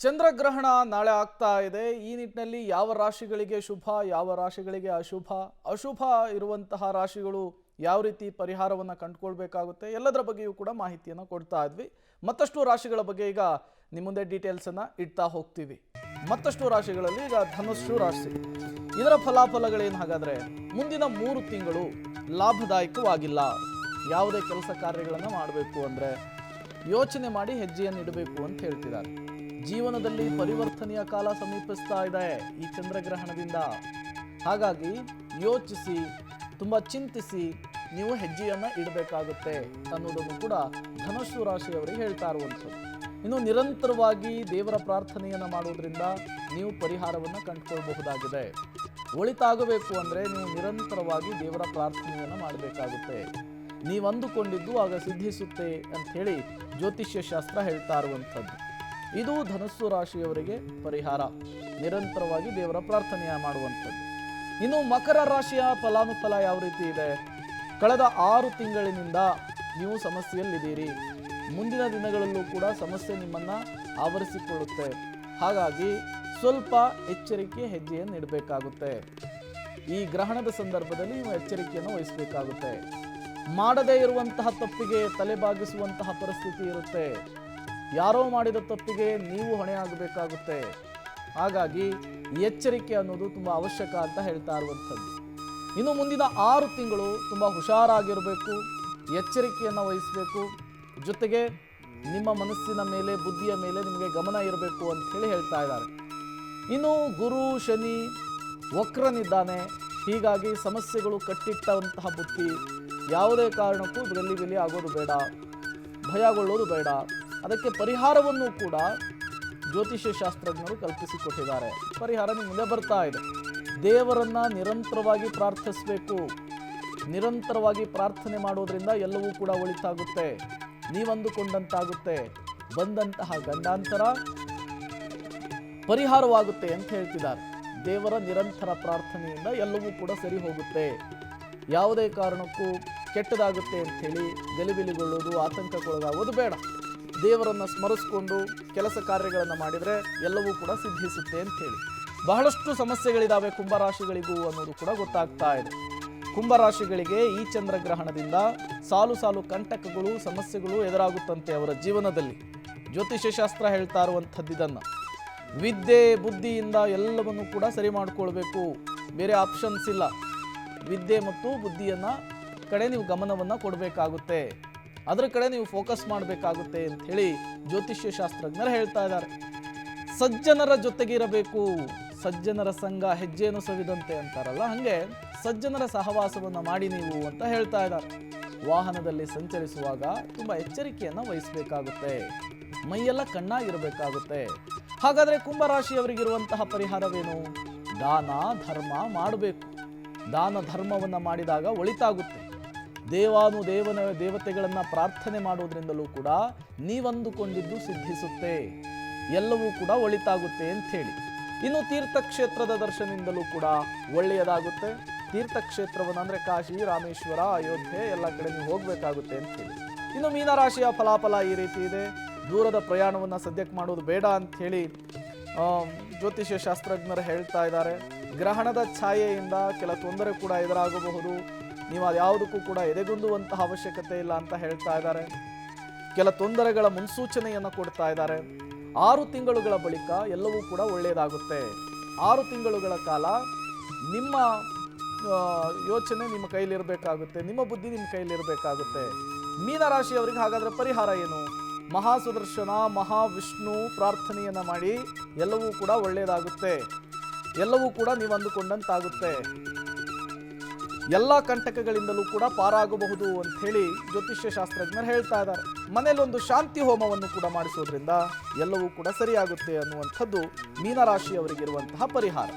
ಚಂದ್ರಗ್ರಹಣ ನಾಳೆ ಆಗ್ತಾ ಇದೆ. ಈ ನಿಟ್ಟಿನಲ್ಲಿ ಯಾವ ರಾಶಿಗಳಿಗೆ ಶುಭ, ಯಾವ ರಾಶಿಗಳಿಗೆ ಅಶುಭ, ಅಶುಭ ಇರುವಂತಹ ರಾಶಿಗಳು ಯಾವ ರೀತಿ ಪರಿಹಾರವನ್ನು ಕಂಡುಕೊಳ್ಬೇಕಾಗುತ್ತೆ ಎಲ್ಲದರ ಬಗ್ಗೆಯೂ ಕೂಡ ಮಾಹಿತಿಯನ್ನು ಕೊಡ್ತಾ ಇದ್ವಿ. ಮತ್ತಷ್ಟು ರಾಶಿಗಳ ಬಗ್ಗೆ ಈಗ ನಿಮ್ಮ ಮುಂದೆ ಡೀಟೇಲ್ಸನ್ನು ಇಡ್ತಾ ಹೋಗ್ತೀವಿ. ಮತ್ತಷ್ಟು ರಾಶಿಗಳಲ್ಲಿ ಈಗ ಧನುಸ್ಸು ರಾಶಿ, ಇದರ ಫಲಾಫಲಗಳೇನು ಹಾಗಾದರೆ? ಮುಂದಿನ 3 ತಿಂಗಳು ಲಾಭದಾಯಕವಾಗಿಲ್ಲ. ಯಾವುದೇ ಕೆಲಸ ಕಾರ್ಯಗಳನ್ನು ಮಾಡಬೇಕು ಅಂದರೆ ಯೋಚನೆ ಮಾಡಿ ಹೆಜ್ಜೆಯನ್ನು ಇಡಬೇಕು ಅಂತ ಹೇಳ್ತಿದ್ದಾರೆ. ಜೀವನದಲ್ಲಿ ಪರಿವರ್ತನೆಯ ಕಾಲ ಸಮೀಪಿಸ್ತಾ ಇದೆ ಈ ಚಂದ್ರಗ್ರಹಣದಿಂದ. ಹಾಗಾಗಿ ಯೋಚಿಸಿ, ತುಂಬ ಚಿಂತಿಸಿ ನೀವು ಹೆಜ್ಜೆಯನ್ನು ಇಡಬೇಕಾಗುತ್ತೆ ಅನ್ನೋದನ್ನು ಕೂಡ ಧನುಸ್ಸು ರಾಶಿಯವರಿಗೆ ಹೇಳ್ತಾ ಇರುವಂಥದ್ದು. ಇನ್ನು ನಿರಂತರವಾಗಿ ದೇವರ ಪ್ರಾರ್ಥನೆಯನ್ನು ಮಾಡೋದ್ರಿಂದ ನೀವು ಪರಿಹಾರವನ್ನು ಕಂಡುಕೊಳ್ಬಹುದಾಗಿದೆ. ಒಳಿತಾಗಬೇಕು ಅಂದರೆ ನೀವು ನಿರಂತರವಾಗಿ ದೇವರ ಪ್ರಾರ್ಥನೆಯನ್ನು ಮಾಡಬೇಕಾಗುತ್ತೆ. ನೀವು ಅಂದುಕೊಂಡಿದ್ದು ಆಗ ಸಿದ್ಧಿಸುತ್ತೆ ಅಂಥೇಳಿ ಜ್ಯೋತಿಷ್ಯ ಶಾಸ್ತ್ರ ಹೇಳ್ತಾ ಇರುವಂಥದ್ದು. ಇದು ಧನುಸ್ಸು ರಾಶಿಯವರಿಗೆ ಪರಿಹಾರ, ನಿರಂತರವಾಗಿ ದೇವರ ಪ್ರಾರ್ಥನೆಯ ಮಾಡುವಂಥದ್ದು. ಇನ್ನು ಮಕರ ರಾಶಿಯ ಫಲಾನುಫಲ ಯಾವ ರೀತಿ ಇದೆ? ಕಳೆದ 6 ತಿಂಗಳಿನಿಂದ ನೀವು ಸಮಸ್ಯೆಯಲ್ಲಿದ್ದೀರಿ. ಮುಂದಿನ ದಿನಗಳಲ್ಲೂ ಕೂಡ ಸಮಸ್ಯೆ ನಿಮ್ಮನ್ನು ಆವರಿಸಿಕೊಳ್ಳುತ್ತೆ. ಹಾಗಾಗಿ ಸ್ವಲ್ಪ ಎಚ್ಚರಿಕೆ ಹೆಜ್ಜೆಯನ್ನು ಇಡಬೇಕಾಗುತ್ತೆ. ಈ ಗ್ರಹಣದ ಸಂದರ್ಭದಲ್ಲಿ ನೀವು ಎಚ್ಚರಿಕೆಯನ್ನು ವಹಿಸಬೇಕಾಗುತ್ತೆ. ಮಾಡದೇ ಇರುವಂತಹ ತಪ್ಪಿಗೆ ತಲೆಬಾಗಿಸುವಂತಹ ಪರಿಸ್ಥಿತಿ ಇರುತ್ತೆ. ಯಾರೋ ಮಾಡಿದ ತಪ್ಪಿಗೆ ನೀವು ಹೊಣೆ ಆಗಬೇಕಾಗುತ್ತೆ. ಹಾಗಾಗಿ ಎಚ್ಚರಿಕೆ ಅನ್ನೋದು ತುಂಬ ಅವಶ್ಯಕ ಅಂತ ಹೇಳ್ತಾ ಇರುವಂಥದ್ದು. ಇನ್ನು ಮುಂದಿನ 6 ತಿಂಗಳು ತುಂಬ ಹುಷಾರಾಗಿರಬೇಕು, ಎಚ್ಚರಿಕೆಯನ್ನು ವಹಿಸಬೇಕು. ಜೊತೆಗೆ ನಿಮ್ಮ ಮನಸ್ಸಿನ ಮೇಲೆ, ಬುದ್ಧಿಯ ಮೇಲೆ ನಿಮಗೆ ಗಮನ ಇರಬೇಕು ಅಂತ ಹೇಳಿ ಹೇಳ್ತಾ ಇದ್ದಾರೆ. ಇನ್ನು ಗುರು ಶನಿ ವಕ್ರನಿದ್ದಾನೆ. ಹೀಗಾಗಿ ಸಮಸ್ಯೆಗಳು ಕಟ್ಟಿಟ್ಟಂತಹ ಬುದ್ಧಿ ಯಾವುದೇ ಕಾರಣಕ್ಕೂ ಗಲ್ಲಿ ಆಗೋದು ಬೇಡ, ಭಯಗೊಳ್ಳೋದು ಬೇಡ. ಅದಕ್ಕೆ ಪರಿಹಾರವನ್ನು ಕೂಡ ಜ್ಯೋತಿಷ್ಯ ಶಾಸ್ತ್ರಜ್ಞರು ಕಲ್ಪಿಸಿಕೊಟ್ಟಿದ್ದಾರೆ. ಪರಿಹಾರ ನಿಮ್ಮ ಮುಂದೆ ಬರ್ತಾ ಇದೆ. ದೇವರನ್ನು ನಿರಂತರವಾಗಿ ಪ್ರಾರ್ಥಿಸಬೇಕು. ನಿರಂತರವಾಗಿ ಪ್ರಾರ್ಥನೆ ಮಾಡೋದ್ರಿಂದ ಎಲ್ಲವೂ ಕೂಡ ಒಳಿತಾಗುತ್ತೆ, ನೀವಂದುಕೊಂಡಂತಾಗುತ್ತೆ. ಬಂದಂತಹ ಗಂಡಾಂತರ ಪರಿಹಾರವಾಗುತ್ತೆ ಅಂತ ಹೇಳ್ತಿದ್ದಾರೆ. ದೇವರ ನಿರಂತರ ಪ್ರಾರ್ಥನೆಯಿಂದ ಎಲ್ಲವೂ ಕೂಡ ಸರಿ ಹೋಗುತ್ತೆ. ಯಾವುದೇ ಕಾರಣಕ್ಕೂ ಕೆಟ್ಟದಾಗುತ್ತೆ ಅಂಥೇಳಿ ಗಲಿಬಿಲಿಗೊಳ್ಳೋದು, ಆತಂಕಕ್ಕೊಳಗಾಗೋದು ಬೇಡ. ದೇವರನ್ನು ಸ್ಮರಿಸಿಕೊಂಡು ಕೆಲಸ ಕಾರ್ಯಗಳನ್ನು ಮಾಡಿದರೆ ಎಲ್ಲವೂ ಕೂಡ ಸಿದ್ಧಿಸುತ್ತೆ ಅಂಥೇಳಿ. ಬಹಳಷ್ಟು ಸಮಸ್ಯೆಗಳಿದ್ದಾವೆ ಕುಂಭರಾಶಿಗಳಿಗೂ ಅನ್ನೋದು ಕೂಡ ಗೊತ್ತಾಗ್ತಾ ಇದೆ. ಕುಂಭರಾಶಿಗಳಿಗೆ ಈ ಚಂದ್ರಗ್ರಹಣದಿಂದ ಸಾಲು ಸಾಲು ಕಂಟಕಗಳು, ಸಮಸ್ಯೆಗಳು ಎದುರಾಗುತ್ತಂತೆ ಅವರ ಜೀವನದಲ್ಲಿ. ಜ್ಯೋತಿಷ್ಯ ಶಾಸ್ತ್ರ ಹೇಳ್ತಾ ಇರುವಂಥದ್ದು ಇದನ್ನು. ವಿದ್ಯೆ ಬುದ್ಧಿಯಿಂದ ಎಲ್ಲವನ್ನು ಕೂಡ ಸರಿ ಮಾಡಿಕೊಳ್ಬೇಕು, ಬೇರೆ ಆಪ್ಷನ್ಸ್ ಇಲ್ಲ. ವಿದ್ಯೆ ಮತ್ತು ಬುದ್ಧಿಯನ್ನು ಕಡೆ ನೀವು ಗಮನವನ್ನು ಕೊಡಬೇಕಾಗುತ್ತೆ, ಅದರ ಕಡೆ ನೀವು ಫೋಕಸ್ ಮಾಡಬೇಕಾಗುತ್ತೆ ಅಂತ ಹೇಳಿ ಜ್ಯೋತಿಷ್ಯ ಶಾಸ್ತ್ರಜ್ಞರು ಹೇಳ್ತಾ ಇದ್ದಾರೆ. ಸಜ್ಜನರ ಜೊತೆಗಿರಬೇಕು, ಸಜ್ಜನರ ಸಂಘ ಹೆಜ್ಜೆಯನ್ನು ಸವಿದಂತೆ ಅಂತಾರಲ್ಲ, ಹಾಗೆ ಸಜ್ಜನರ ಸಹವಾಸವನ್ನು ಮಾಡಿ ನೀವು ಅಂತ ಹೇಳ್ತಾ ಇದ್ದಾರೆ. ವಾಹನದಲ್ಲಿ ಸಂಚರಿಸುವಾಗ ತುಂಬ ಎಚ್ಚರಿಕೆಯನ್ನು ವಹಿಸಬೇಕಾಗುತ್ತೆ, ಮೈಯೆಲ್ಲ ಕಣ್ಣಾಗಿರಬೇಕಾಗುತ್ತೆ. ಹಾಗಾದರೆ ಕುಂಭರಾಶಿಯವರಿಗಿರುವಂತಹ ಪರಿಹಾರವೇನು? ದಾನ ಧರ್ಮ ಮಾಡಬೇಕು. ದಾನ ಧರ್ಮವನ್ನು ಮಾಡಿದಾಗ ಒಳಿತಾಗುತ್ತೆ. ದೇವತೆಗಳನ್ನು ಪ್ರಾರ್ಥನೆ ಮಾಡೋದ್ರಿಂದಲೂ ಕೂಡ ನೀವಂದುಕೊಂಡಿದ್ದು ಸಿದ್ಧಿಸುತ್ತೆ, ಎಲ್ಲವೂ ಕೂಡ ಒಳಿತಾಗುತ್ತೆ ಅಂಥೇಳಿ. ಇನ್ನು ತೀರ್ಥಕ್ಷೇತ್ರದ ದರ್ಶನದಿಂದಲೂ ಕೂಡ ಒಳ್ಳೆಯದಾಗುತ್ತೆ. ತೀರ್ಥಕ್ಷೇತ್ರವನ್ನು ಅಂದರೆ ಕಾಶಿ, ರಾಮೇಶ್ವರ, ಅಯೋಧ್ಯೆ ಎಲ್ಲ ಕಡೆ ನೀವು ಹೋಗಬೇಕಾಗುತ್ತೆ ಅಂಥೇಳಿ. ಇನ್ನು ಮೀನರಾಶಿಯ ಫಲಾಫಲ ಈ ರೀತಿ ಇದೆ. ದೂರದ ಪ್ರಯಾಣವನ್ನು ಸದ್ಯಕ್ಕೆ ಮಾಡೋದು ಬೇಡ ಅಂಥೇಳಿ ಜ್ಯೋತಿಷ್ಯ ಶಾಸ್ತ್ರಜ್ಞರು ಹೇಳ್ತಾ ಇದ್ದಾರೆ. ಗ್ರಹಣದ ಛಾಯೆಯಿಂದ ಕೆಲ ತೊಂದರೆ ಕೂಡ ಎದುರಾಗಬಹುದು. ನೀವು ಅದು ಯಾವುದಕ್ಕೂ ಕೂಡ ಎದೆಗುಂದುವಂತಹ ಅವಶ್ಯಕತೆ ಇಲ್ಲ ಅಂತ ಹೇಳ್ತಾ ಇದ್ದಾರೆ. ಕೆಲ ತೊಂದರೆಗಳ ಮುನ್ಸೂಚನೆಯನ್ನು ಕೊಡ್ತಾ ಇದ್ದಾರೆ. 6 ತಿಂಗಳುಗಳ ಬಳಿಕ ಎಲ್ಲವೂ ಕೂಡ ಒಳ್ಳೆಯದಾಗುತ್ತೆ. 6 ತಿಂಗಳುಗಳ ಕಾಲ ನಿಮ್ಮ ಯೋಚನೆ ನಿಮ್ಮ ಕೈಲಿರಬೇಕಾಗುತ್ತೆ, ನಿಮ್ಮ ಬುದ್ಧಿ ನಿಮ್ಮ ಕೈಲಿರಬೇಕಾಗುತ್ತೆ. ಮೀನರಾಶಿಯವರಿಗೆ ಹಾಗಾದರೆ ಪರಿಹಾರ ಏನು? ಮಹಾಸುದರ್ಶನ, ಮಹಾವಿಷ್ಣು ಪ್ರಾರ್ಥನೆಯನ್ನು ಮಾಡಿ ಎಲ್ಲವೂ ಕೂಡ ಒಳ್ಳೆಯದಾಗುತ್ತೆ, ಎಲ್ಲವೂ ಕೂಡ ನೀವು ಅಂದುಕೊಂಡಂತಾಗುತ್ತೆ. ಎಲ್ಲ ಕಂಟಕಗಳಿಂದಲೂ ಕೂಡ ಪಾರಾಗಬಹುದು ಅಂತ ಹೇಳಿ ಜ್ಯೋತಿಷ್ಯ ಶಾಸ್ತ್ರಜ್ಞರು ಹೇಳ್ತಾ ಇದ್ದಾರೆ. ಮನೇಲಿ ಒಂದು ಶಾಂತಿ ಹೋಮವನ್ನು ಕೂಡ ಮಾಡಿಸೋದ್ರಿಂದ ಎಲ್ಲವೂ ಕೂಡ ಸರಿಯಾಗುತ್ತೆ ಅನ್ನುವಂಥದ್ದು ಮೀನರಾಶಿಯವರಿಗಿರುವಂತಹ ಪರಿಹಾರ.